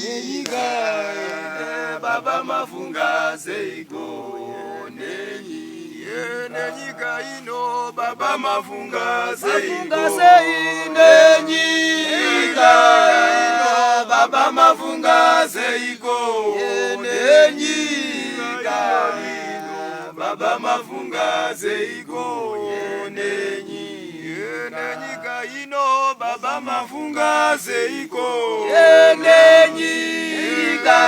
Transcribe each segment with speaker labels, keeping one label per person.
Speaker 1: nenyika baba mafunga seiko nenyika ino baba mafunga seiko nenyika baba mafunga seiko nenyika ino baba mafunga seiko nenyika ino baba mafunga seiko nenyika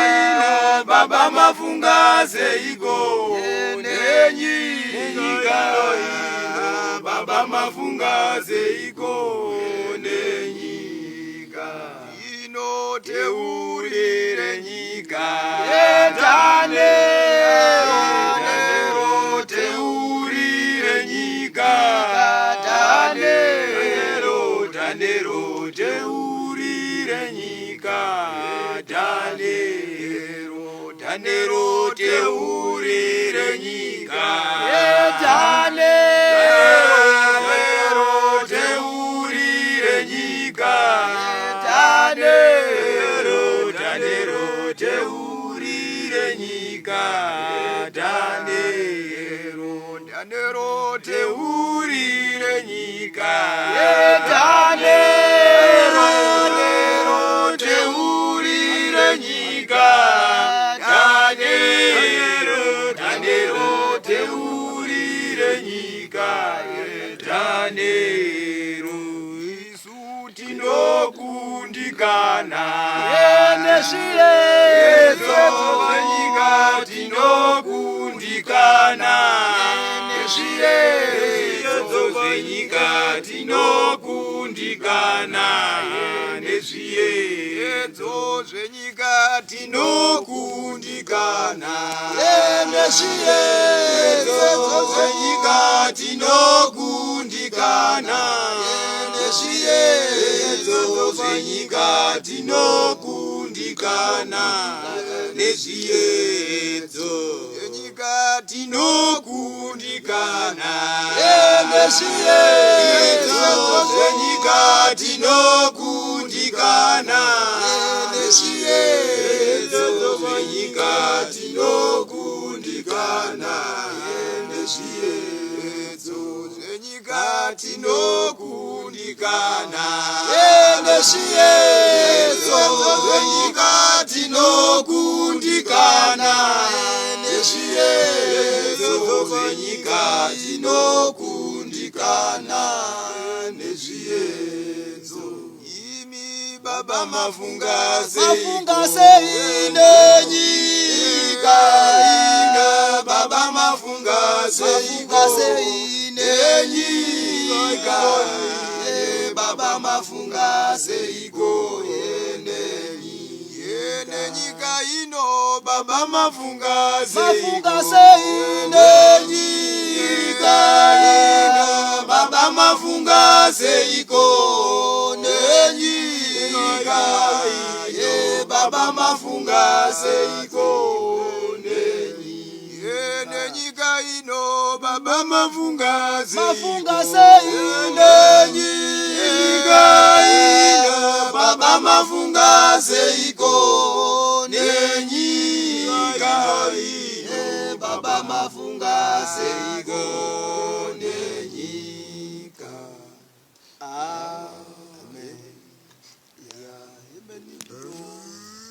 Speaker 1: ino baba mafunga seiko nenyika ino baba mafunga seiko nenyika ino teurire nyika tanero teurire nyika tanero teurire nyika tanero teurire nyika tanero teurire nyika tanero teurire nyika tanero teurire nyika tanero teurire nyika tanero teurire nyika tanero isu tinokundikana neshiyezo nyika tinokundikana neshiyezo nyika tinokundikana neshiyezo nyika tinokundikana neshiyezo nyika tinokundikana neshiyezo nyika tinokundikana neshiyezo nyika tinokundikana neshiyezo nyika tinokundikana neshiyezo nyika tinokundikana neshiyezo nyika tinokundikana neshiyezo nyika tinokundikana neshiyezo nyika tinokundikana neshiyezo imi baba mafunga seine nyika ina baba mafunga seine nyika baba mafunga seiko nyika ino baba mafunga seine nyika ino baba mafunga seiko nyika baba mafunga seiko nyika ino baba mafunga seine nyika ino baba mafunga seiko